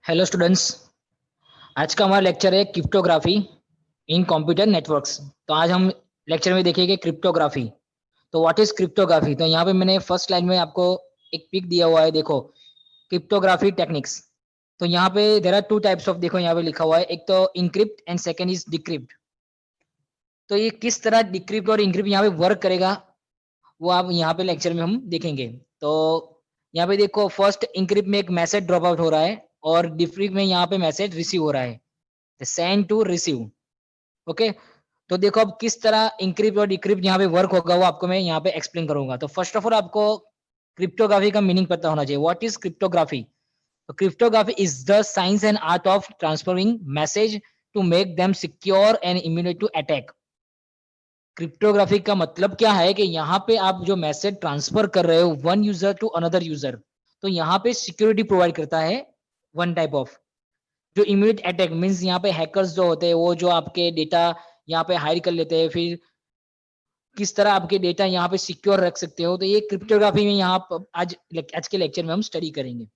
Hello students. आज का हमारा लेक्चर है क्रिप्टोग्राफी इन कंप्यूटर नेटवर्क्स। तो आज हम लेक्चर में देखेंगे क्रिप्टोग्राफी। तो व्हाट इज क्रिप्टोग्राफी? तो यहाँ पे मैंने फर्स्ट लाइन में आपको एक पिक दिया हुआ है, देखो, क्रिप्टोग्राफी टेक्निक्स। तो यहाँ पे there are two types of, देखो यहाँ पे लिखा हुआ है, एक तो encrypt and second is decrypt. तो ये किस तरह डिक्रिप्ट और इनक्रिप्ट यहाँ पे वर्क करेगा वो आप यहाँ पे लेक्चर में हम देखेंगे। तो यहाँ पे देखो, फर्स्ट इंक्रिप्ट में एक मैसेज ड्रॉप आउट हो रहा है और डिक्रिप्ट में यहाँ पे मैसेज रिसीव हो रहा है, सेंड टू रिसीव। ओके, तो देखो अब किस तरह इंक्रिप्ट और डिक्रिप्ट यहाँ पे वर्क होगा वो आपको मैं यहाँ पे एक्सप्लेन करूंगा। तो फर्स्ट ऑफ ऑल आपको क्रिप्टोग्राफी का मीनिंग पता होना चाहिए। What is cryptography? तो cryptography is the science and art of transferring message to make them secure and immune to attack. Cryptography का मतलब क्या है कि यहाँ पे आप जो मैसेज ट्रांसफर कर रहे हो one user to another user, तो यहाँ पे सिक्योरिटी प्रोवाइड करता है वन टाइप ऑफ। जो इमीडिएट अटैक मींस यहाँ पे हैकर्स जो होते हैं वो जो आपके डेटा यहाँ पे हाइड कर लेते हैं, फिर किस तरह आपके डेटा यहाँ पे सिक्योर रख सकते हो, तो ये क्रिप्टोग्राफी में यहाँ आज के लेक्चर में हम स्टडी करेंगे।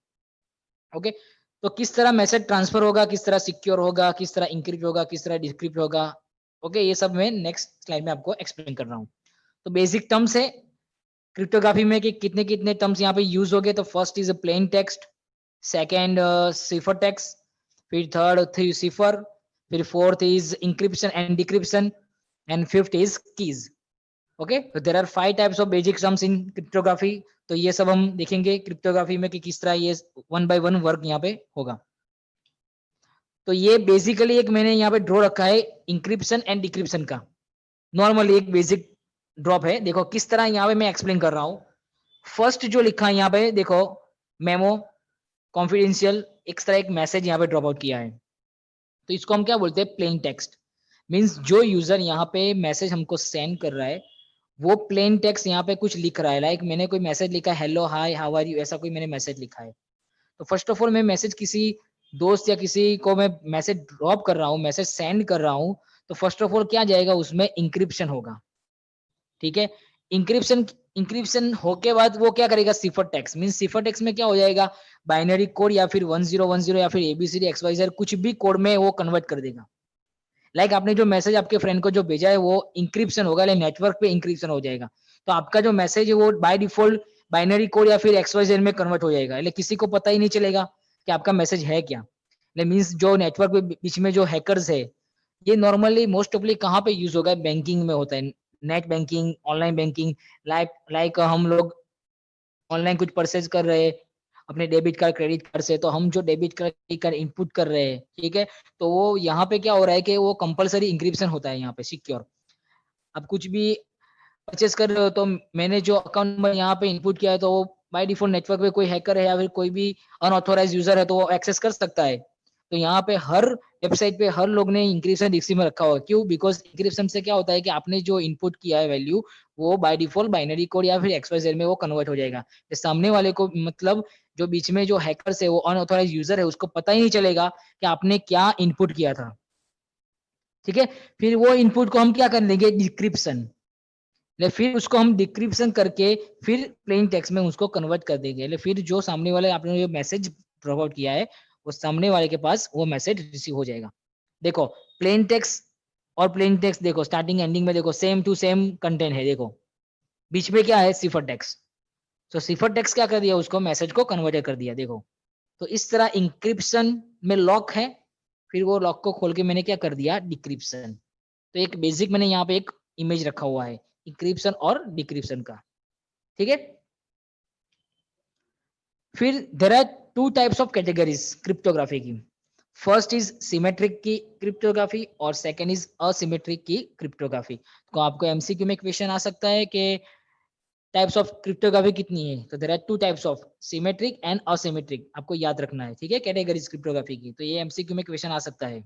ओके, तो किस तरह मैसेज ट्रांसफर होगा, किस तरह सिक्योर होगा, किस तरह इंक्रिप्ट होगा, किस तरह डिक्रिप्ट होगा। ओके, ये सब मैं नेक्स्ट स्लाइड में आपको एक्सप्लेन कर रहा हूँ। तो बेसिक टर्म्स है क्रिप्टोग्राफी में कि कितने कितने टर्म्स यहाँ पे यूज हो गए। तो first is plain text, second cipher text, फिर थर्ड थ्री सिफर, फिर fourth is encryption and decryption, and fifth is keys. Okay, तो there are 5 types of basic terms in cryptography. तो ये सब हम देखेंगे क्रिप्टोग्राफी में कि किस तरह ये वन बाय वन वर्क यहाँ पे होगा। तो ये बेसिकली एक मैंने यहाँ पे ड्रॉ रखा है इंक्रिप्शन एंड डिक्रिप्शन का। नॉर्मली एक बेसिक ड्रॉप है, देखो किस तरह यहाँ पे मैं एक्सप्लेन कर रहा हूँ। फर्स्ट जो लिखा है यहाँ पे देखो, मेमो कॉन्फिडेंशियल, एक तरह एक मैसेज यहाँ पे ड्रॉप आउट किया है। तो इसको हम क्या बोलते हैं? Plain text. मींस जो यूजर यहाँ पे मैसेज हमको सेंड कर रहा है वो प्लेन टेक्स्ट यहाँ पे कुछ लिख रहा है, लाइक मैंने कोई मैसेज लिखा है, hello hi how are you, ऐसा कोई मैंने मैसेज लिखा है। तो फर्स्ट ऑफ ऑल मैं मैसेज किसी दोस्त या किसी को मैं मैसेज ड्रॉप कर रहा हूँ, मैसेज सेंड कर रहा हूँ, तो फर्स्ट ऑफ ऑल क्या जाएगा उसमें? इंक्रिप्शन होगा। ठीक है, इंक्रिप्शन इंक्रिप्शन होके बाद वो क्या करेगा? सिफर टेक्स्ट। मीन सिफर टेक्स्ट में क्या हो जाएगा? बाइनरी कोड या फिर 1010 या फिर एबीसीडी एक्सवाइजेड कुछ भी कोड में वो कन्वर्ट कर देगा। लाइक आपने जो मैसेज आपके फ्रेंड को जो भेजा है वो इंक्रिप्शन होगा, लाइक नेटवर्क पे इंक्रिप्शन हो जाएगा। तो आपका जो मैसेज है वो बाय डिफॉल्ट बाइनरी कोड या फिर एक्सवाइजेड में कन्वर्ट हो जाएगा, लाइक किसी को पता ही नहीं चलेगा कि आपका मैसेज है क्या। मीन्स जो नेटवर्क के बीच में जो हैकर्स है, ये नॉर्मली मोस्ट ऑफली कहाँ पे यूज होगा? बैंकिंग में होता है, net banking, online banking. Like हम लोग ऑनलाइन कुछ परचेज कर रहे हैं अपने डेबिट कार्ड क्रेडिट कार्ड से, तो हम जो डेबिट कार्ड इनपुट कर रहे हैं, ठीक है, तो वो यहाँ पे क्या हो रहा है कि वो कंपलसरी इंक्रिप्शन होता है यहाँ पे सिक्योर। अब कुछ भी परचेस कर रहे हो तो मैंने जो अकाउंट नंबर यहाँ पे इनपुट किया है तो वो बाय डिफॉल्ट नेटवर्क पे कोई हैकर है या फिर कोई भी अनऑथोराइज यूजर है तो वो एक्सेस कर सकता है। तो यहाँ पे हर वेबसाइट पे हर लोग ने इंक्रिप्शन डिक्रिप्शन में रखा हुआ है। क्यों? बिकॉज इंक्रिप्शन से क्या होता है कि आपने जो इनपुट किया है वैल्यू वो बाय डिफॉल्ट बाइनरी कोड या फिर एक्सवाइजेड में वो कन्वर्ट हो जाएगा। तो सामने वाले को, मतलब जो बीच में जो हैकर्स है वो अनऑथोराइज यूजर है, उसको पता ही नहीं चलेगा कि आपने क्या इनपुट किया था। ठीक है, फिर वो इनपुट को हम क्या कर लेंगे? डिक्रिप्शन। फिर उसको हम डिक्रिप्शन करके फिर प्लेन टेक्स्ट में उसको कन्वर्ट कर देंगे। फिर जो सामने वाले आपने जो मैसेज प्रोवाइड किया है वो सामने वाले के पास वो मैसेज रिसीव हो जाएगा। देखो प्लेन टेक्स्ट और प्लेन टेक्स्ट, देखो स्टार्टिंग एंडिंग में देखो सेम टू सेम कंटेंट है। देखो बीच में क्या है? सिफर टेक्स्ट। तो सिफर टेक्स्ट क्या कर दिया? उसको मैसेज को कन्वर्ट कर दिया। देखो, तो इस तरह इंक्रिप्शन में लॉक है, फिर वो लॉक को खोल के मैंने क्या कर दिया? डिक्रिप्शन। तो एक बेसिक मैंने यहाँ पे एक इमेज रखा हुआ है इंक्रिप्शन और डिक्रिप्शन का। ठीक है, फिर there are two types of categories cryptography की। First is symmetric key cryptography और second is asymmetric key cryptography. तो आपको एमसीक्यू में क्वेश्चन आ सकता है कि टाइप्स ऑफ क्रिप्टोग्राफी कितनी है? तो there are two types of symmetric and asymmetric, आपको याद रखना है। ठीक है, कैटेगरीज क्रिप्टोग्राफी की, तो ये एमसीक्यू में क्वेश्चन आ सकता है।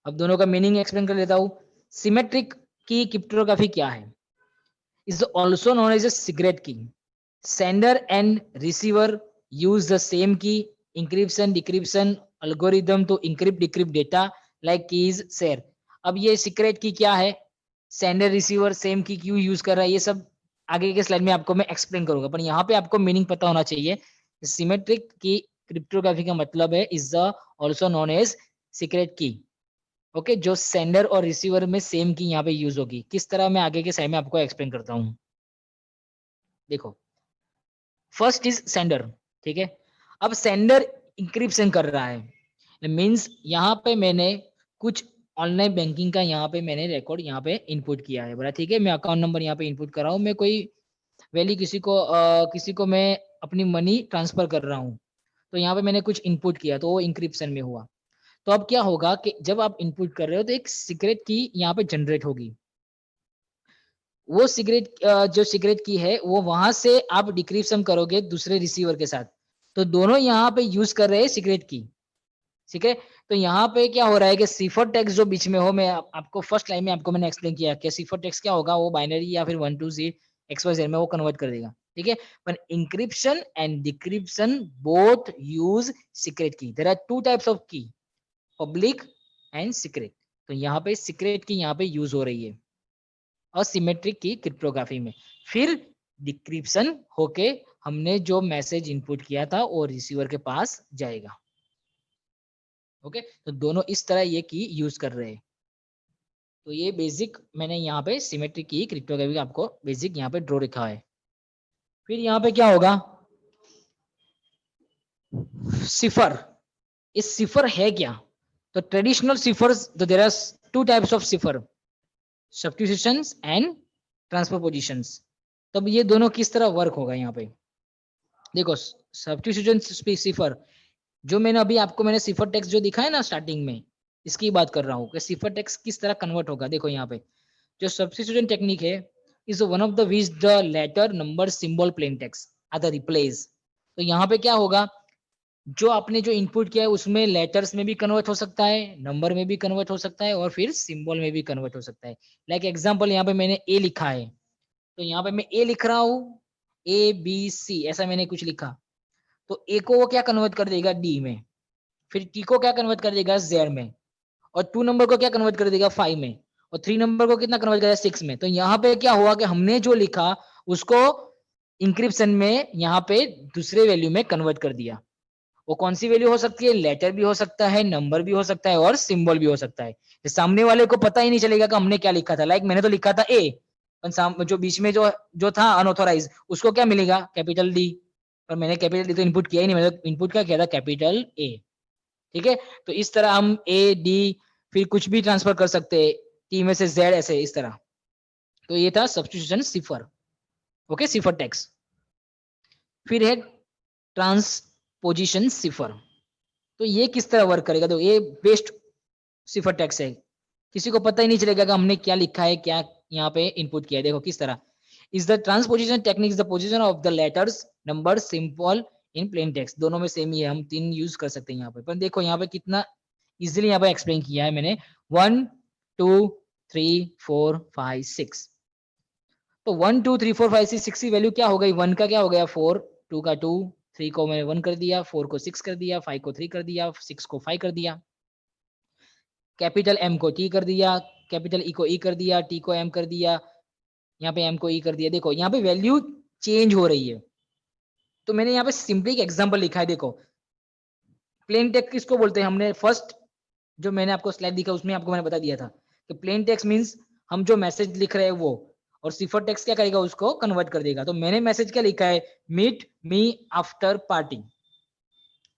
अब दोनों का मीनिंग एक्सप्लेन कर लेता हूं। सिमेट्रिक की क्रिप्टोग्राफी क्या है? is also known as a secret key. Sender and receiver use the same key. Encryption, decryption algorithm to encrypt, decrypt data like keys share. अब ये सीक्रेट की क्या है, सेंडर रिसीवर सेम की क्यों use कर रहा है, ये सब आगे के स्लाइड में आपको मैं एक्सप्लेन करूंगा, पर यहाँ पे आपको मीनिंग पता होना चाहिए सिमेट्रिक की क्रिप्टोग्राफी का मतलब है is the also known as secret key. Okay, जो सेंडर और रिसीवर में सेम की यहाँ पे यूज होगी। किस तरह, मैं आगे के स्लाइड में आपको एक्सप्लेन करता हूँ। देखो, फर्स्ट इज सेंडर, ठीक है। अब सेंडर इंक्रिप्शन कर रहा है, मींस यहाँ पे मैंने कुछ ऑनलाइन बैंकिंग का यहाँ पे मैंने रिकॉर्ड यहाँ पे इनपुट किया है, बोला ठीक है, मैं अकाउंट नंबर यहाँ पे इनपुट कर रहा हूँ, मैं कोई वैली किसी को मैं अपनी मनी ट्रांसफर कर रहा हूँ, तो यहाँ पे मैंने कुछ इनपुट किया तो वो इंक्रिप्शन में हुआ। तो अब क्या होगा कि जब आप इनपुट कर रहे हो तो एक सीक्रेट की यहाँ पे जनरेट होगी। वो सीक्रेट जो सीक्रेट की है वो वहां से आप डिक्रिप्शन करोगे दूसरे रिसीवर के साथ, तो दोनों यहाँ पे यूज कर रहे हैं सीक्रेट की, ठीक है। तो यहाँ पे क्या हो रहा है कि सिफर टेक्स्ट जो बीच में हो, मैं आपको फर्स्ट लाइन में आपको मैंने एक्सप्लेन किया कि सिफर टेक्स्ट क्या होगा, वो बाइनरी या फिर 1 2 Z XYZ में वो कन्वर्ट कर देगा, ठीक है। पर encryption and decryption both use secret key. There are two types of key, public and secret. तो यहाँ पे सीक्रेट की यहाँ पे यूज हो रही है असिमेट्रिक की क्रिप्टोग्राफी में। फिर डिक्रिप्शन होके हमने जो मैसेज इनपुट किया था वो रिसीवर के पास जाएगा। ओके, तो दोनों इस तरह ये की यूज कर रहे हैं। तो ये बेसिक मैंने यहाँ पे सिमेट्रिक की क्रिप्टोग्राफी का आपको बेसिक यहाँ पे ड्रॉ रखा है। फिर यहाँ पे क्या होगा, सिफर। इस सिफर है क्या, तो ट्रेडिशनल सिफर्स, तो there are two types of cipher, substitutions and transpositions. तब ये दोनों किस तरह वर्क होगा यहाँ पे, देखो सब्स्टिट्यूशन सिफर, जो मैंने अभी आपको मैंने सिफर टेक्स्ट जो दिखा है ना स्टार्टिंग में, इसकी बात कर रहा हूँ कि सिफर टेक्स्ट किस तरह कन्वर्ट होगा। देखो यहाँ पे जो सब्स्टिट्यूशन टेक्निक है is one of the which the letter number symbol plain text are the replace. तो यहाँ पे क्या होगा, जो आपने जो इनपुट किया है उसमें लेटर्स में भी कन्वर्ट हो सकता है, नंबर में भी कन्वर्ट हो सकता है और फिर सिंबल में भी कन्वर्ट हो सकता है। लाइक एग्जांपल यहाँ पे मैंने ए लिखा है, तो यहाँ पे मैं ए लिख रहा हूँ, ABC ऐसा मैंने कुछ लिखा, तो ए को वो क्या कन्वर्ट कर देगा डी में, फिर टी को क्या कन्वर्ट कर देगा जेड में, और 2 नंबर को क्या कन्वर्ट कर देगा 5 में, और 3 नंबर को कितना कन्वर्ट करेगा 6 में। तो यहाँ पे क्या हुआ कि हमने जो लिखा उसको इंक्रिप्शन में यहाँ पे दूसरे वैल्यू में कन्वर्ट कर दिया। वो कौन सी वैल्यू हो सकती है, लेटर भी हो सकता है, नंबर भी हो सकता है और सिंबल भी हो सकता है। सामने वाले को पता ही नहीं चलेगा कि हमने क्या लिखा था। लाइक मैंने तो लिखा था ए, जो बीच में जो जो था अनऑथोराइज, उसको क्या मिलेगा, कैपिटल डी। पर मैंने कैपिटल डी तो इनपुट किया ही नहीं, मैंने इनपुट क्या किया था, कैपिटल ए, ठीक है। तो इस तरह हम ए डी फिर कुछ भी ट्रांसफर कर सकते हैं, टी में से जेड, ऐसे इस तरह। तो ये था सब्स्टिट्यूशन सिफर। ओके, सिफर टेक्स्ट। फिर है ट्रांसपोजिशन सिफर। तो ये किस तरह वर्क करेगा, तो ये बेस्ट सिफर टेक्स्ट है, किसी को पता ही नहीं चलेगा कि हमने क्या लिखा है, क्या यहाँ पे इनपुट किया है। देखो किस तरह, is the transposition technique is the position of the letters number symbol in plain text. दोनों में सेम ही है, हम 3 यूज कर सकते हैं यहाँ पे। पर देखो यहाँ पे कितना इजिली यहाँ पे एक्सप्लेन किया है मैंने, 1 2 3 4 5 6। तो 1 2 3 4 5 6 की वैल्यू क्या हो गई, 1 का क्या हो गया 4, 2 का 2, 3 को मैंने 1 कर दिया, 4 को 6 कर दिया, 5 को 3 कर दिया, 6 को 5 कर दिया, कैपिटल एम को टी कर दिया, कैपिटल ई को ई कर दिया, टी को एम कर दिया, यहाँ पे एम को ई कर दिया। देखो यहाँ पे वैल्यू चेंज हो रही है। तो मैंने यहाँ पे सिंपली एक एग्जांपल लिखा है। देखो प्लेन टेक्स्ट किसको बोलते हैं, हमने फर्स्ट जो मैंने आपको स्लाइड दिखा उसमें आपको मैंने बता दिया था कि प्लेन टेक्स्ट मींस हम जो मैसेज लिख रहे हैं वो, और सिफर टेक्स्ट क्या करेगा, उसको कन्वर्ट कर देगा। तो मैंने मैसेज क्या लिखा है, meet me after party,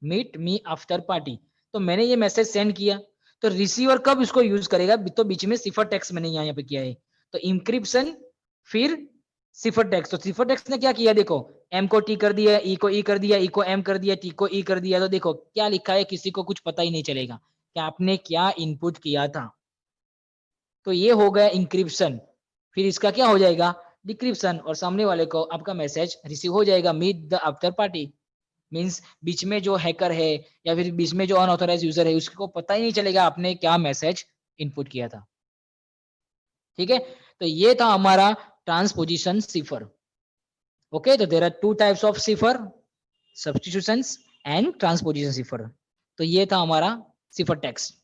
meet me after party. तो मैंने ये मैसेज सेंड किया, तो रिसीवर कब इसको यूज करेगा, तो बीच में सिफर टेक्स्ट मैंने यहाँ पे किया है, तो इंक्रिप्शन फिर सिफर टेक्स्ट। तो सिफर टेक्स्ट ने क्या किया, देखो एम को टी कर दिया, ई को ई कर दिया, ई को एम कर दिया, टी को ई कर दिया। तो देखो क्या लिखा है, किसी को कुछ पता ही नहीं चलेगा कि आपने क्या इनपुट किया था। तो ये हो गया इंक्रिप्शन। फिर इसका क्या हो जाएगा, डिक्रिप्शन, और सामने वाले को आपका मैसेज रिसीव हो जाएगा, meet the after party. Means बीच में जो हैकर है या फिर बीच में जो अनऑथोराइज यूजर है उसको पता ही नहीं चलेगा आपने क्या मैसेज इनपुट किया था, ठीक है। तो ये था हमारा ट्रांसपोजिशन सिफर। ओके, तो there are two types of cipher, substitutions and transposition cipher. तो ये था हमारा सिफर टेक्स्ट।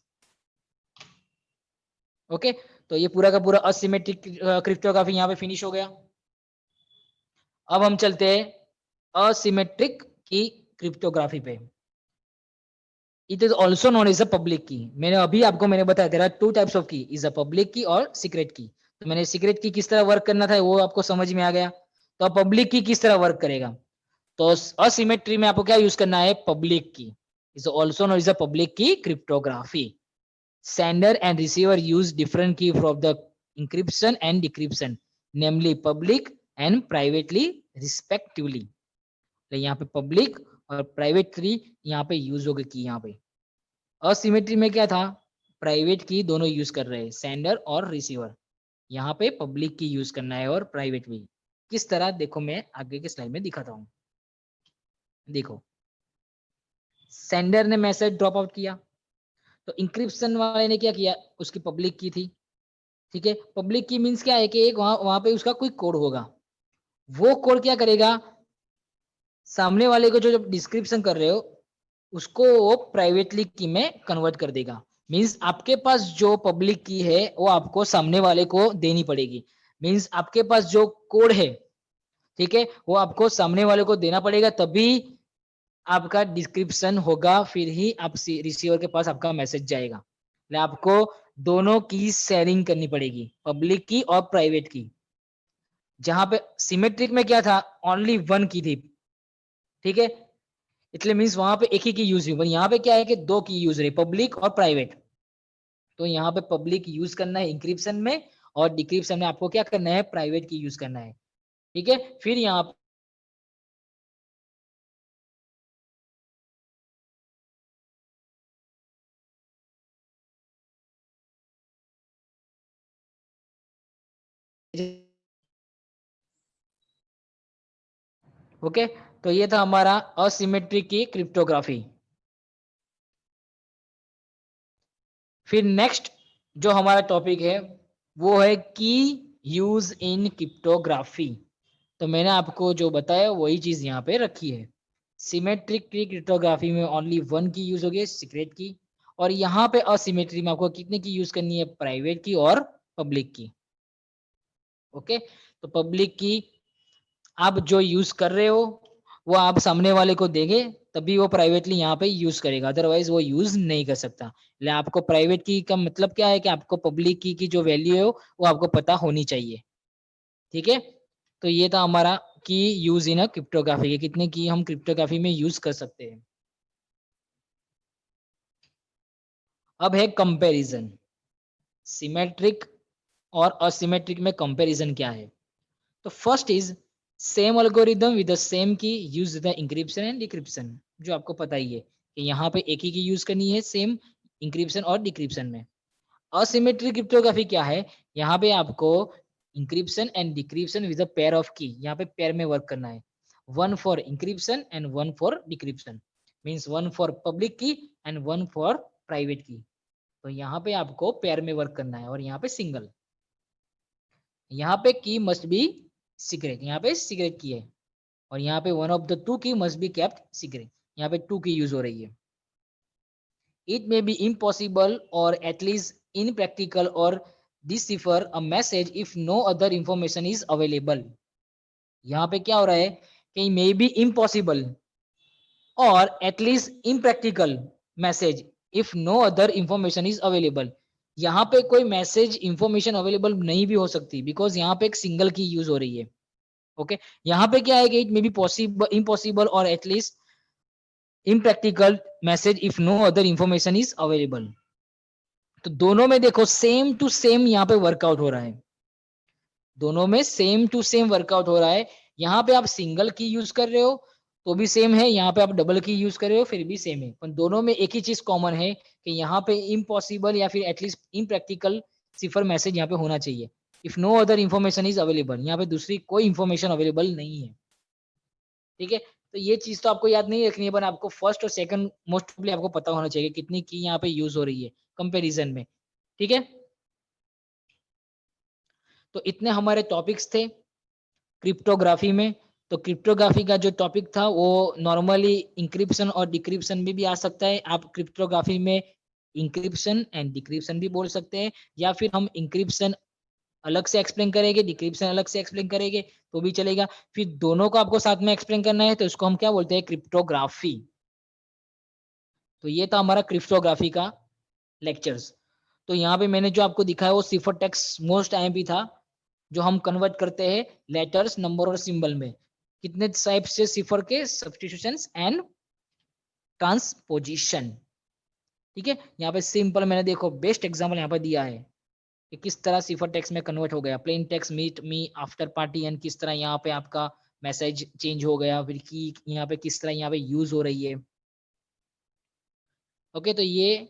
ओके, तो ये पूरा का पूरा असिमेट्रिक क्रिप्टोग्राफी यहाँ पे फिनिश हो गया। अब हम चलते हैं असिमेट्रिक की क्रिप्टोग्राफी पे। It is also known as a public key. मैंने बताया there are two types of key, is a public key और सीक्रेट की। तो मैंने सीक्रेट की किस तरह वर्क करना था वो आपको समझ में आ गया। तो अब पब्लिक की किस तरह वर्क करेगा, तो असिमेट्री में आपको क्या यूज करना है, public key. Is also known as a public key cryptography. Sender and receiver use different key for the encryption and decryption, namely public and privately respectively. तो यहाँ पे पब्लिक और प्राइवेट की यहाँ पे यूज होगी की। यहाँ पे असिमेट्री में क्या था, प्राइवेट की दोनों यूज कर रहे हैं, सेंडर और रिसीवर। यहाँ पे पब्लिक की यूज करना है और प्राइवेट भी। किस तरह, देखो मैं आगे के स्लाइड में दिखाता हूँ। देखो, सेंडर ने मैसेज ड्रॉप आउट किया, तो इंक्रिप्शन वाले ने क्या किया, उसकी पब्लिक की थी। ठीक है, पब्लिक की मींस क्या है कि एक वहां पे उसका कोई कोड होगा, वो कोड क्या करेगा, सामने वाले को जो जब डिस्क्रिप्शन कर रहे हो उसको वो प्राइवेटली की में कन्वर्ट कर देगा। मींस आपके पास जो पब्लिक की है वो आपको सामने वाले को देनी पड़ेगी। मींस आपके पास जो कोड है, ठीक है, वो आपको सामने वाले को देना पड़ेगा, तभी आपका डिस्क्रिप्शन होगा, फिर ही आप रिसीवर के पास आपका मैसेज जाएगा। आपको दोनों की शेयरिंग करनी पड़ेगी, पब्लिक की और प्राइवेट की। जहां पे सिमेट्रिक में क्या था, ओनली वन की थी। ठीक है, इसलिए मीन्स वहां पे एक ही की यूज हुई। यहाँ पे क्या है कि दो की यूज रही, पब्लिक और प्राइवेट। तो यहाँ पे पब्लिक यूज करना है इंक्रिप्शन में, और डिक्रिप्शन में आपको क्या करना है, प्राइवेट की यूज करना है। ठीक है, फिर यहाँ ओके, तो ये था हमारा असिमेट्रिक की क्रिप्टोग्राफी। फिर नेक्स्ट जो हमारा टॉपिक है वो है की यूज इन क्रिप्टोग्राफी। तो मैंने आपको जो बताया वही चीज यहाँ पे रखी है। सिमेट्रिक की क्रिप्टोग्राफी में ओनली वन की यूज होगी, सीक्रेट की। और यहाँ पे असिमेट्री में आपको कितने की यूज करनी है, प्राइवेट की और पब्लिक की। ओके, तो पब्लिक की आप जो यूज कर रहे हो वो आप सामने वाले को देंगे, तभी वो प्राइवेटली यहाँ पे यूज करेगा, अदरवाइज वो यूज नहीं कर सकता। ले आपको प्राइवेट की का मतलब क्या है कि आपको पब्लिक की जो वैल्यू है वो आपको पता होनी चाहिए। ठीक है, तो ये था हमारा की यूज इन क्रिप्टोग्राफी के, कितने की हम क्रिप्टोग्राफी में यूज कर सकते हैं। अब है कंपैरिजन, सिमेट्रिक और असिमेट्रिक में कंपैरिजन क्या है। तो first is same algorithm with the same key use the encryption and decryption. जो आपको पता ही है कि यहाँ पे एक ही की यूज करनी है सेम इंक्रिप्शन और डिक्रिप्शन में। असिमेट्रिक क्रिप्टोग्राफी क्या है, यहाँ पे आपको encryption and decryption with a pair of key, यहाँ पे पेयर में वर्क करना है, one for encryption and one for decryption. Means one for public key and one for private key. तो यहाँ पे आपको पेयर में वर्क करना है, और यहाँ पे सिंगल। यहाँ पे की मस्ट बी सीक्रेट, यहाँ पे सीक्रेट की है, और यहाँ पे वन ऑफ द टू की मस्ट बी केप्ट सीक्रेट, यहाँ पे टू की यूज हो रही है। इट मे बी इम्पॉसिबल और एटलीस्ट इनप्रैक्टिकल और decipher a message if no other information is available। यहाँ पे क्या हो रहा है कि मे बी इम्पॉसिबल और at least impractical message if no other information is available. यहाँ पे कोई मैसेज इंफॉर्मेशन अवेलेबल नहीं भी हो सकती, बिकॉज यहाँ पे एक सिंगल की यूज हो रही है। ओके, यहाँ पे क्या है कि it may be possible, impossible और at least impractical message if no other information is available. तो दोनों में देखो सेम टू सेम यहाँ पे वर्कआउट हो रहा है, दोनों में सेम टू सेम वर्कआउट हो रहा है। यहाँ पे आप सिंगल की यूज कर रहे हो तो भी सेम है, यहाँ पे आप डबल की यूज कर रहे हो फिर भी सेम है, पर दोनों में एक ही चीज कॉमन है कि यहाँ पे इम्पॉसिबल या फिर एटलीस्ट इम्प्रैक्टिकल सिफर मैसेज यहाँ पे होना चाहिए। If no other information is available, यहाँ पे दूसरी कोई इंफॉर्मेशन अवेलेबल नहीं है। ठीक है, तो ये चीज तो आपको याद नहीं रखनी है, पर आपको फर्स्ट और सेकंड मोस्ट प्रोबेबली आपको पता होना चाहिए कितनी की यहाँ पे यूज हो रही है कंपैरिजन में। ठीक है, तो इतने हमारे टॉपिक्स थे क्रिप्टोग्राफी में। तो क्रिप्टोग्राफी का जो टॉपिक था वो नॉर्मली इंक्रिप्शन और डिक्रिप्शन में भी आ सकता है। आप क्रिप्टोग्राफी में इंक्रिप्शन एंड डिक्रिप्शन भी बोल सकते हैं, या फिर हम इंक्रिप्शन अलग से एक्सप्लेन करेंगे, डिक्रिप्शन अलग से एक्सप्लेन करेंगे तो भी चलेगा। फिर दोनों को आपको साथ में एक्सप्लेन करना है तो इसको हम क्या बोलते हैं, क्रिप्टोग्राफी। तो ये था हमारा क्रिप्टोग्राफी का लेक्चर्स। तो यहाँ पे मैंने जो आपको दिखाया वो सिफर टेक्स्ट मोस्ट आईएमपी था, जो हम कन्वर्ट करते हैं लेटर्स, नंबर और सिंबल में। कितने टाइप से सिफर के, सब्स्टिट्यूशंस एंड ट्रांसपोजिशन। ठीक है, यहाँ पे सिंपल मैंने देखो बेस्ट एग्जांपल यहाँ पे दिया है कि किस तरह सिफर टेक्स्ट में कन्वर्ट हो गया। Plain text meet me after party and किस तरह यहाँ पे आपका मैसेज चेंज हो गया, फिर की यहाँ पे किस तरह यहाँ पे यूज हो रही है। ओके, तो ये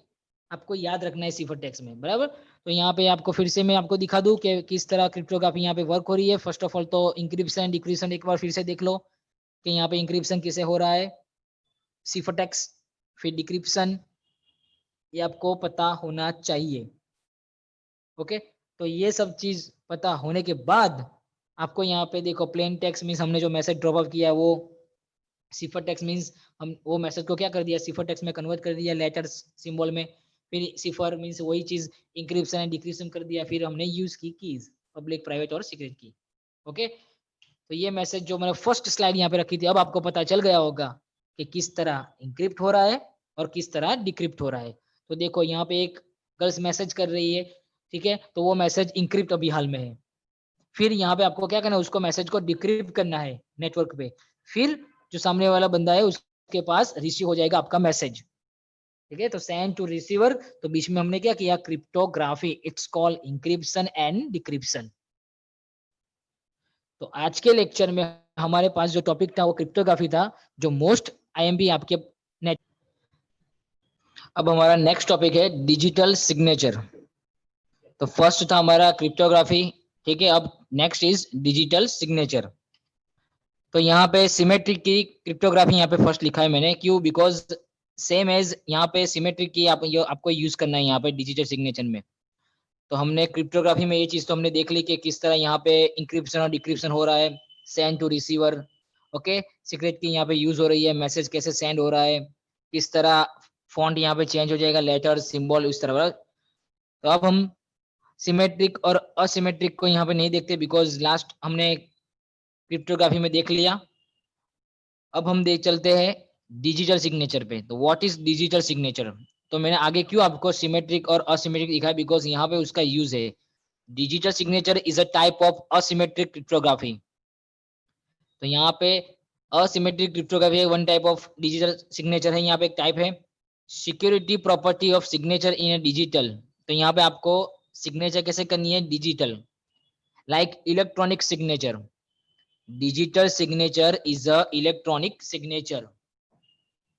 आपको याद रखना है सिफर टेक्स्ट में, बराबर। तो यहाँ पे आपको फिर से मैं आपको दिखा दूं कि किस तरह क्रिप्टोग्राफी यहाँ पे वर्क हो रही है। फर्स्ट ऑफ ऑल तो इंक्रिप्शन डिक्रिप्शन एक बार फिर से देख लो कि यहाँ पे इंक्रिप्शन किसे हो रहा है, सिफर टेक्स्ट। फिर डिक्रिप्शन, ये आपको पता होना चाहिए। ओके, तो ये सब चीज पता होने के बाद आपको यहाँ पे देखो प्लेन टेक्स्ट मीन्स हमने जो मैसेज ड्रॉप अप किया है वो, सिफर टेक्स्ट मीन्स हम वो मैसेज को क्या कर दिया, सिफर टेक्स्ट में कन्वर्ट कर दिया लेटर्स सिंबल में। फिर सिफर मीन्स वही चीज इंक्रिप्शन एंड डिक्रिप्शन कर दिया। फिर हमने यूज की कीज, पब्लिक, प्राइवेट और सीक्रेट की। ओके, तो ये मैसेज जो मैंने फर्स्ट स्लाइड यहाँ पे रखी थी, अब आपको पता चल गया होगा कि किस तरह इंक्रिप्ट हो रहा है और किस तरह डिक्रिप्ट हो रहा है। तो देखो यहाँ पे एक गर्ल्स मैसेज कर रही है, ठीक है, तो वो मैसेज इंक्रिप्ट अभी हाल में है। फिर यहाँ पे आपको क्या करना है, उसको मैसेज को डिक्रिप्ट करना है नेटवर्क पे। फिर जो सामने वाला बंदा है उसके पास रिसीव हो जाएगा आपका मैसेज। ठीक है, तो सेंड टू रिसीवर, तो बीच में हमने क्या किया, cryptography, it's called encryption and decryption. तो आज के लेक्चर में हमारे पास जो टॉपिक था वो क्रिप्टोग्राफी था, जो मोस्ट आईएमपी आपके नेट। अब हमारा नेक्स्ट टॉपिक है डिजिटल सिग्नेचर। तो फर्स्ट था हमारा क्रिप्टोग्राफी, ठीक है, अब नेक्स्ट इज डिजिटल सिग्नेचर। तो यहाँ पे सिमेट्रिक की क्रिप्टोग्राफी यहाँ पे फर्स्ट लिखा है मैंने, क्यों, बिकॉज सेम एज यहाँ पे सिमेट्रिक की आपको यूज करना है यहाँ पे डिजिटल सिग्नेचर में। तो हमने क्रिप्टोग्राफी में ये चीज तो हमने देख ली कि किस तरह यहाँ पे इंक्रिप्शन और डिक्रिप्शन हो रहा है, send to receiver. Okay, secret key यहाँ पे यूज हो रही है, मैसेज कैसे सेंड हो रहा है, किस तरह फॉन्ट यहाँ पे चेंज हो जाएगा, लेटर सिंबल इस तरह। तो अब हम सिमेट्रिक और असिमेट्रिक को यहाँ पे नहीं देखते, बिकॉज लास्ट हमने क्रिप्टोग्राफी में देख लिया। अब हम देख चलते हैं डिजिटल सिग्नेचर पे। तो व्हाट इज डिजिटल सिग्नेचर। तो मैंने आगे क्यों आपको सिमेट्रिक और असिमेट्रिक दिखा है, बिकॉज यहाँ पे उसका यूज है। Digital signature is a type of asymmetric cryptography. तो यहाँ पे asymmetric cryptography one type of digital signature है, यहाँ पे एक टाइप है। Security property of signature in digital. तो यहाँ पे आपको सिग्नेचर कैसे करनी है, digital, like electronic signature. Digital signature is a electronic signature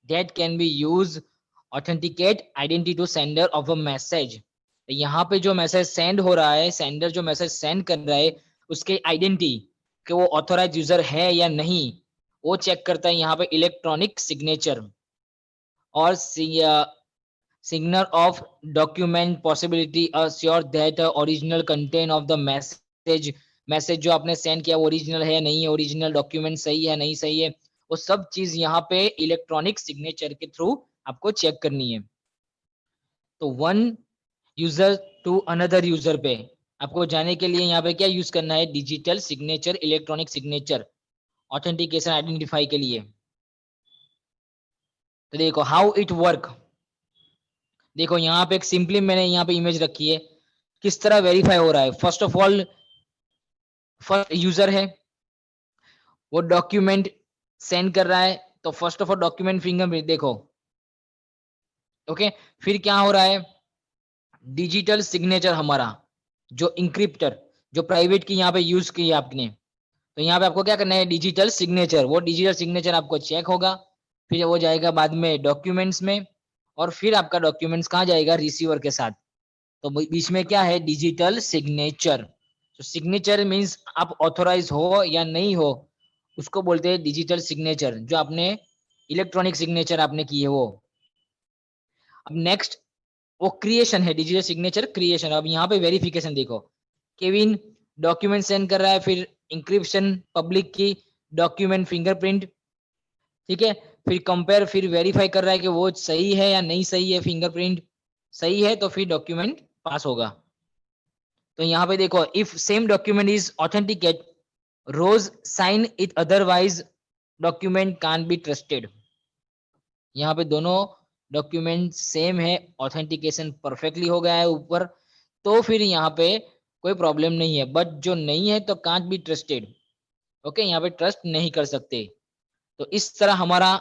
that can be used authenticate identity to sender of a message। यहाँ पे जो मैसेज सेंड हो रहा है, सेंडर जो मैसेज सेंड कर रहा है उसके आइडेंटिटी कि वो ऑथोराइज यूजर है या नहीं, वो चेक करता है यहाँ पे इलेक्ट्रॉनिक सिग्नेचर। और signer of document possibility assure that original content of the message, message जो आपने सेंड किया वो ओरिजिनल है या नहीं है, ओरिजिनल डॉक्यूमेंट सही है नहीं सही है, वो सब चीज यहाँ पे इलेक्ट्रॉनिक सिग्नेचर के थ्रू आपको चेक करनी है। तो one user to another user पे आपको जाने के लिए यहाँ पे क्या यूज करना है, digital signature, electronic signature, authentication identify के लिए। तो देखो हाउ इट वर्क। देखो यहाँ पे एक सिंपली मैंने यहाँ पे इमेज रखी है, किस तरह वेरीफाई हो रहा है। First of all first user है, वो डॉक्यूमेंट सेंड कर रहा है, तो first of all document fingerprint देखो। ओके, फिर क्या हो रहा है, डिजिटल सिग्नेचर हमारा जो इंक्रिप्टर, जो प्राइवेट की यहाँ पे यूज की है आपने, तो यहाँ पे आपको क्या करना है, डिजिटल सिग्नेचर, वो डिजिटल सिग्नेचर आपको चेक होगा, फिर वो जाएगा बाद में डॉक्यूमेंट्स में, और फिर आपका डॉक्यूमेंट्स कहाँ जाएगा, रिसीवर के साथ। तो बीच में क्या है, डिजिटल सिग्नेचर। तो सिग्नेचर मीन्स आप ऑथोराइज हो या नहीं हो, उसको बोलते हैं डिजिटल सिग्नेचर, जो आपने इलेक्ट्रॉनिक सिग्नेचर आपने की है वो। अब नेक्स्ट वो क्रिएशन है, डिजिटल सिग्नेचर क्रिएशन। अब यहाँ पे वेरिफिकेशन देखो, केविन डॉक्यूमेंट सेंड कर रहा है, फिर इंक्रिप्शन पब्लिक की, डॉक्यूमेंट फिंगरप्रिंट, ठीक है, फिर कंपेयर, फिर वेरीफाई कर रहा है कि वो सही है या नहीं सही है, फिंगरप्रिंट सही है तो फिर डॉक्यूमेंट पास होगा। तो यहाँ पे देखो, if same document is authenticate, rose sign it, otherwise document can be trusted. यहाँ पे दोनों डॉक्यूमेंट सेम है, ऑथेंटिकेशन परफेक्टली हो गया है ऊपर, तो फिर यहाँ पे कोई प्रॉब्लम नहीं है। बट जो नहीं है तो कांट बी ट्रस्टेड। ओके, यहाँ पे ट्रस्ट नहीं कर सकते। तो इस तरह हमारा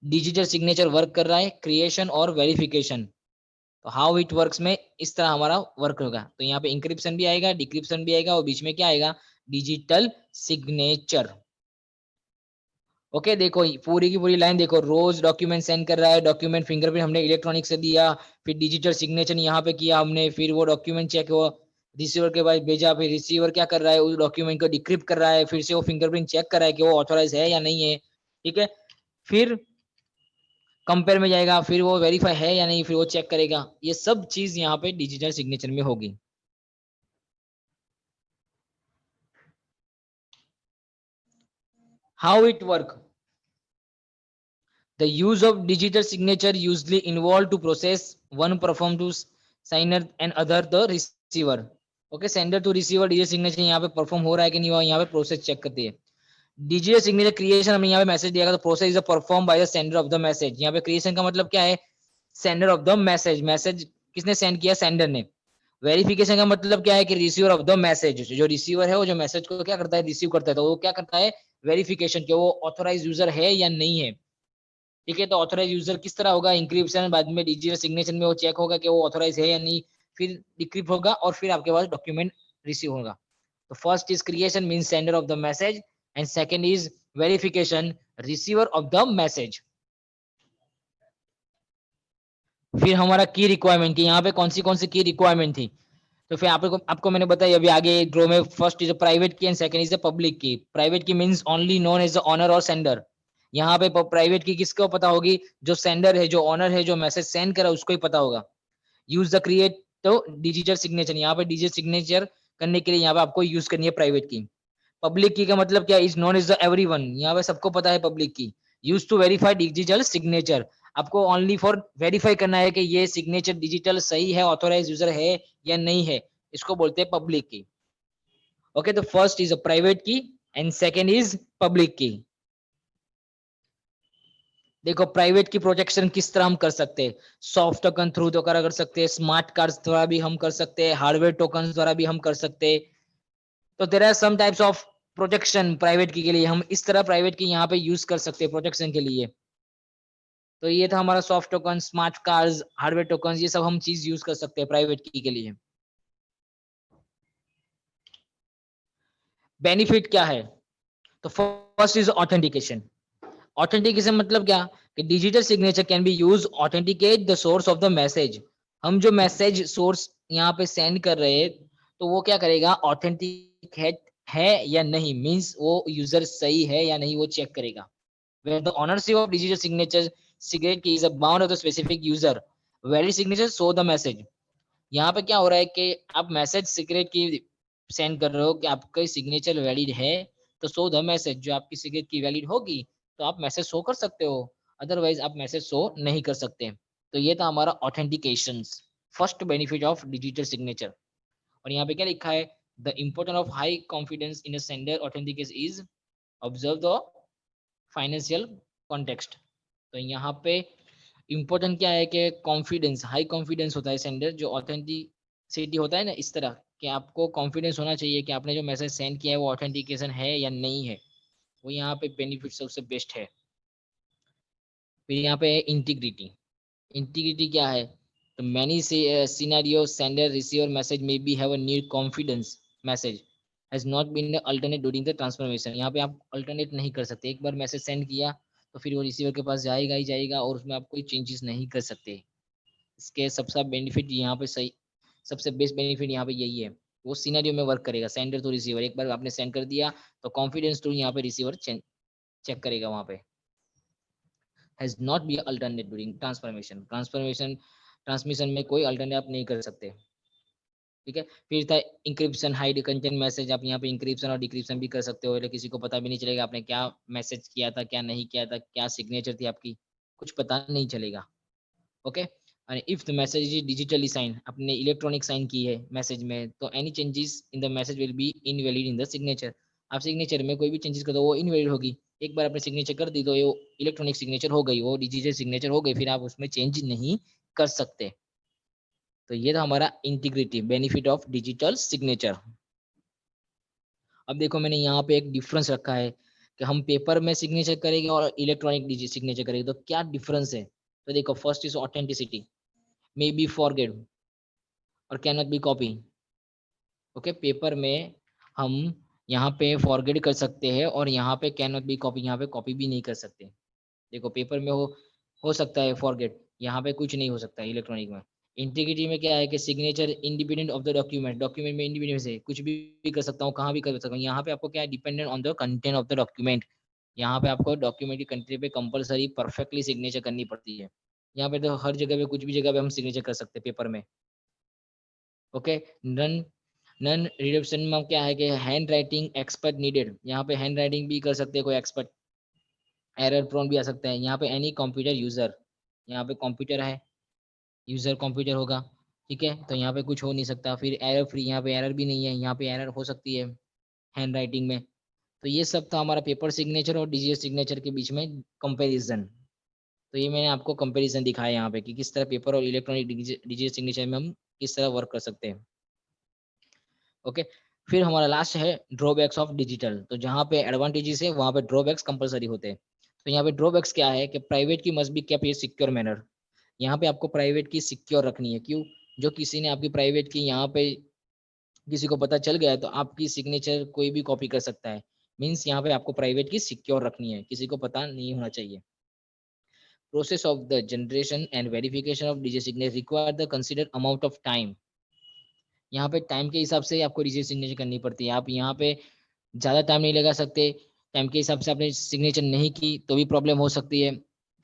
डिजिटल सिग्नेचर वर्क कर रहा है, क्रिएशन और वेरिफिकेशन। तो हाउ इट वर्क्स में इस तरह हमारा वर्क होगा। तो यहाँ पे इंक्रिप्शन भी आएगा, डिक्रिप्शन भी आएगा, और बीच में क्या आएगा, डिजिटल सिग्नेचर। ओके, देखो पूरी की पूरी लाइन देखो, रोज डॉक्यूमेंट सेंड कर रहा है, डॉक्यूमेंट फिंगरप्रिंट हमने इलेक्ट्रॉनिक से दिया, फिर डिजिटल सिग्नेचर यहाँ पे किया हमने, फिर वो डॉक्यूमेंट चेक हुआ, रिसीवर के पास भेजा, फिर रिसीवर क्या कर रहा है, उस डॉक्यूमेंट को डिक्रिप्ट कर रहा है, फिर से वो फिंगरप्रिंट चेक कर रहा है कि वो ऑथोराइज है या नहीं है। ठीक है, फिर कंपेयर में जाएगा, फिर वो वेरीफाई है या नहीं, फिर वो चेक करेगा। ये सब चीज यहाँ पे डिजिटल सिग्नेचर में होगी। How it work, the use of digital signature usually involve to process one perform to signer and other the receiver. Okay, sender to receiver digital signature यहाँ पे परफॉर्म हो रहा है कि नहीं हुआ, यहाँ पे प्रोसेस चेक करती है। डिजिटल सिग्नेचर क्रिएशन, हमने यहाँ पे मैसेज दिया तो process is perform by the sender of the message. यहाँ पे क्रिएशन का मतलब क्या है, sender of the message, message किसने सेंड किया, सेंडर ने। वेरिफिकेशन का मतलब क्या है कि रिसीवर ऑफ द मैसेज, जो रिसीवर है वो जो मैसेज को क्या करता है, रिसीव करता है, तो वो क्या करता है, वेरिफिकेशन, कि वो ऑथोराइज यूजर है या नहीं है। ठीक है, तो ऑथोराइज यूजर किस तरह होगा, इंक्रिप्शन, बाद में डिजिटल सिग्नेचर में वो चेक होगा कि वो ऑथोराइज है या नहीं, फिर डिक्रिप्ट होगा और फिर आपके पास डॉक्यूमेंट रिसीव होगा। तो first is creation, means sender of the message, and second is verification, receiver of the message. फिर हमारा की रिक्वायरमेंट, की यहाँ पे कौन सी की रिक्वायरमेंट थी, तो फिर आपको मैंने बताया अभी आगे ड्रो में, first is a private key and second is a public key. Private key means only known as the owner और सेंडर। यहाँ पे प्राइवेट की किसको पता होगी, जो सेंडर है, जो ऑनर है, जो मैसेज सेंड करा उसको ही पता होगा। यूज द क्रिएट, तो डिजिटल सिग्नेचर, यहाँ पे डिजिटल सिग्नेचर करने के लिए यहाँ पे आपको यूज करनी है प्राइवेट की। पब्लिक की का मतलब क्या, is known is the everyone, यहाँ पे सबको पता है public key. Use to verify digital signature, आपको ओनली फॉर वेरीफाई करना है कि ये सिग्नेचर डिजिटल सही है, ऑथोराइज यूजर है या नहीं है, इसको बोलते हैं पब्लिक की। ओके, तो first is a private key and second is public की। देखो प्राइवेट की प्रोटेक्शन किस तरह हम कर सकते हैं, सॉफ्ट टोकन थ्रू तो कर सकते हैं, स्मार्ट कार्ड्स द्वारा भी हम कर सकते हैं, हार्डवेयर टोकन द्वारा भी हम कर सकते हैं। तो there are some types of protection private key के लिए, हम इस तरह प्राइवेट की यहाँ पे यूज कर सकते हैं प्रोटेक्शन के लिए। तो ये था हमारा soft token, smart cards, hardware token, ये सब हम चीज यूज कर सकते हैं प्राइवेट की के लिए। बेनिफिट क्या है, तो फर्स्ट इज ऑथेंटिकेशन। ऑथेंटिकेशन मतलब क्या, कि digital signature can be use authenticate the source of the message. हम जो मैसेज सोर्स यहाँ पे सेंड कर रहे हैं, तो वो क्या करेगा, ऑथेंटिकेट है या नहीं, मींस वो यूजर सही है या नहीं, वो चेक करेगा। where the ownership of digital signature secret key is a bound of the specific user, valid signature show the message। यहाँ पे क्या हो रहा है कि आप मैसेज सीक्रेट की सेंड कर रहे हो कि आपका सिग्नेचर वैलिड है, तो शो द मैसेज, जो आपकी सीक्रेट की वैलिड होगी तो आप मैसेज शो कर सकते हो, अदरवाइज आप मैसेज शो नहीं कर सकते। तो ये था हमारा authentication, first benefit of digital signature. और यहाँ पे क्या लिखा है, the important of high confidence in a sender authentication is observe the financial context. तो यहाँ पे इम्पोर्टेंट क्या है कि कॉन्फिडेंस, हाई कॉन्फिडेंस होता है सेंडर, जो ऑथेंटिसिटी होता है ना, इस तरह कि आपको कॉन्फिडेंस होना चाहिए कि आपने जो मैसेज सेंड किया है वो ऑथेंटिकेशन है या नहीं है, वो यहाँ पे बेनिफिट सबसे बेस्ट है। फिर यहाँ पे इंटीग्रिटी। इंटीग्रिटी क्या है, तो many scenario sender receiver message may be have a need confidence message has not been alternate during the transformation. यहाँ पे आप अल्टरनेट नहीं कर सकते, एक बार मैसेज सेंड किया तो फिर वो रिसीवर के पास जाएगा ही जाएगा, और उसमें आप कोई चेंजेस नहीं कर सकते। इसके सबसे बेनिफिट यहाँ पे सही, सबसे बेस्ट बेनिफिट यहाँ पे यही है, वो सिनेरियो में वर्क करेगा, सेंडर टू रिसीवर, एक बार आपने सेंड कर दिया तो कॉन्फिडेंस टू यहाँ पे रिसीवर चेक करेगा वहाँ पे, has not be alternate during transmission में कोई अल्टरनेट आप नहीं कर सकते। ठीक है, फिर था इंक्रिप्शन, हाइड कंटेंट मैसेज, आप यहाँ पे इंक्रिप्शन और डिक्रिप्शन भी कर सकते हो, किसी को पता भी नहीं चलेगा आपने क्या मैसेज किया था, क्या नहीं किया था, क्या सिग्नेचर थी आपकी, कुछ पता नहीं चलेगा। Okay, and if the message is digitally signed, आपने इलेक्ट्रॉनिक साइन की है मैसेज में, तो any changes in the message will be invalid in the signature. आप सिग्नेचर में कोई भी चेंजेस कर दो वो इनवैलिड होगी। एक बार आपने सिग्नेचर कर दी तो ये इलेक्ट्रॉनिक सिग्नेचर हो गई, वो डिजिटल सिग्नेचर हो गई, फिर आप उसमें चेंज नहीं कर सकते। तो ये था हमारा integrity, benefit of digital signature. अब देखो मैंने यहाँ पे एक डिफरेंस रखा है कि हम पेपर में सिग्नेचर करेंगे और इलेक्ट्रॉनिक सिग्नेचर करेंगे, तो क्या डिफरेंस है। तो देखो first is authenticity, may be forget और can not be copy. Okay, paper में हम यहाँ पे फॉरगेट कर सकते हैं और यहाँ पे कैन नॉट बी कॉपी, यहाँ पे कॉपी भी नहीं कर सकते। देखो पेपर में हो सकता है फॉरगेट, यहाँ पे कुछ नहीं हो सकता है इलेक्ट्रॉनिक में। इंटीग्रिटी में क्या है कि signature independent of the document, document में इंडिपेंडेंट से कुछ भी कर सकता हूँ, कहाँ भी कर सकता हूँ। यहाँ पे आपको क्या है, dependent on the content of the document. यहाँ पे आपको डॉक्यूमेंट की कंटेंट पे कंपलसरी परफेक्टली सिग्नेचर करनी पड़ती है। यहाँ पे तो हर जगह पे कुछ भी जगह पे हम सिग्नेचर कर सकते हैं पेपर में। ओके, नन नन रिडक्शन में क्या है कि हैंड राइटिंग एक्सपर्ट नीडेड, यहाँ पे हैंड राइटिंग भी कर सकते हैं कोई एक्सपर्ट, एरर प्रोन भी आ सकता है। यहाँ पे एनी कंप्यूटर यूजर, यहाँ पे कंप्यूटर है, यूजर कंप्यूटर होगा, ठीक है, तो यहाँ पे कुछ हो नहीं सकता। फिर एरर फ्री, यहाँ पे एरर भी नहीं है, यहाँ पे एरर हो सकती है हैंड राइटिंग में। तो ये सब था हमारा पेपर सिग्नेचर और डिजिटल सिग्नेचर के बीच में कंपैरिजन। तो ये मैंने आपको कंपैरिजन दिखाया यहाँ पे कि किस तरह पेपर और इलेक्ट्रॉनिक डिजिटल सिग्नेचर में हम किस तरह वर्क कर सकते हैं। ओके, फिर हमारा लास्ट है ड्रॉबैक्स ऑफ डिजिटल। तो जहाँ पे एडवांटेजेस है वहाँ पे ड्रॉबैक्स कंपलसरी होते हैं। तो यहाँ पे ड्रॉबैक्स क्या है कि प्राइवेट की must be kept in secure manner. यहाँ पे आपको प्राइवेट की सिक्योर रखनी है। क्यों? जो किसी ने आपकी प्राइवेट की यहाँ पे किसी को पता चल गया है तो आपकी सिग्नेचर कोई भी कॉपी कर सकता है। मीन्स यहाँ पे आपको प्राइवेट की सिक्योर रखनी है, किसी को पता नहीं होना चाहिए। Process of the generation and verification of digital signature require the consider amount of time. यहाँ पे टाइम के हिसाब से आपको डिजिटल सिग्नेचर करनी पड़ती है। आप यहाँ पे ज़्यादा टाइम नहीं लगा सकते, टाइम के हिसाब से आपने सिग्नेचर नहीं की तो भी प्रॉब्लम हो सकती है,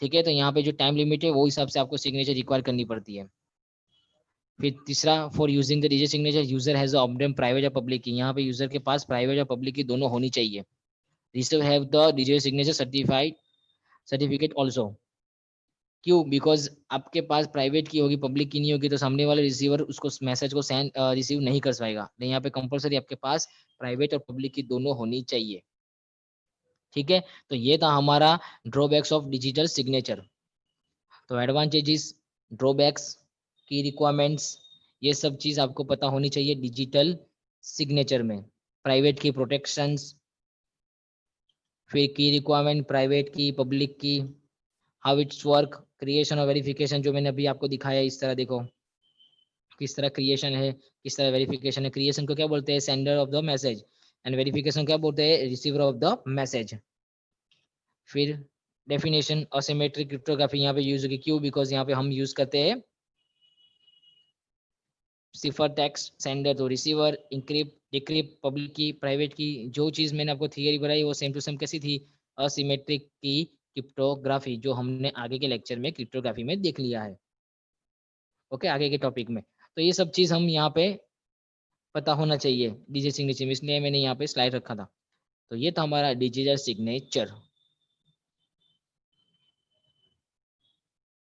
ठीक है। तो यहाँ पे जो टाइम लिमिट है वो हिसाब से आपको सिग्नेचर रिक्वायर करनी पड़ती है। फिर तीसरा, for using the digital signature user has option private या पब्लिक की। यहाँ पे यूजर के पास प्राइवेट या पब्लिक की दोनों होनी चाहिए। Receiver have the digital signature certified certificate also. क्यों? बिकॉज आपके पास प्राइवेट की होगी, पब्लिक की नहीं होगी, तो सामने वाले रिसीवर उसको मैसेज को सेंड रिसीव नहीं कर पाएगा। यहाँ पे कंपलसरी आपके पास प्राइवेट और पब्लिक की दोनों होनी चाहिए, ठीक है। तो ये था हमारा ड्रॉबैक्स ऑफ डिजिटल सिग्नेचर। तो एडवांटेजेस, ड्रॉबैक्स, की रिक्वायरमेंट्स, ये सब चीज आपको पता होनी चाहिए डिजिटल सिग्नेचर में। प्राइवेट की प्रोटेक्शंस, फिर की रिक्वायरमेंट प्राइवेट की, पब्लिक की, हाउ इट्स वर्क, क्रिएशन और वेरिफिकेशन जो मैंने अभी आपको दिखाया इस तरह देखो किस तरह क्रिएशन है, किस तरह वेरिफिकेशन है। क्रिएशन को क्या बोलते हैं? Sender of the message. And verification क्या बोलते हैं? Receiver of the message. फिर डेफिनेशन, असिमेट्रिक क्रिप्टोग्राफी यहाँ पे यूज होगी। क्यों? बिकॉज यहाँ पे हम यूज करते हैं सिफर टेक्स्ट सेंडर, तो receiver, encrypt, decrypt, public key, private की। जो चीज मैंने आपको थियरी बनाई वो सेम टू सेम कैसी थी? असिमेट्रिक की क्रिप्टोग्राफी, जो हमने आगे के लेक्चर में क्रिप्टोग्राफी में देख लिया है। ओके, आगे के टॉपिक में। तो ये सब चीज हम यहाँ पे पता होना चाहिए डिजिटल सिग्नेचर में, इसलिए मैंने यहाँ पे स्लाइड रखा था। तो ये था हमारा डिजिटल सिग्नेचर।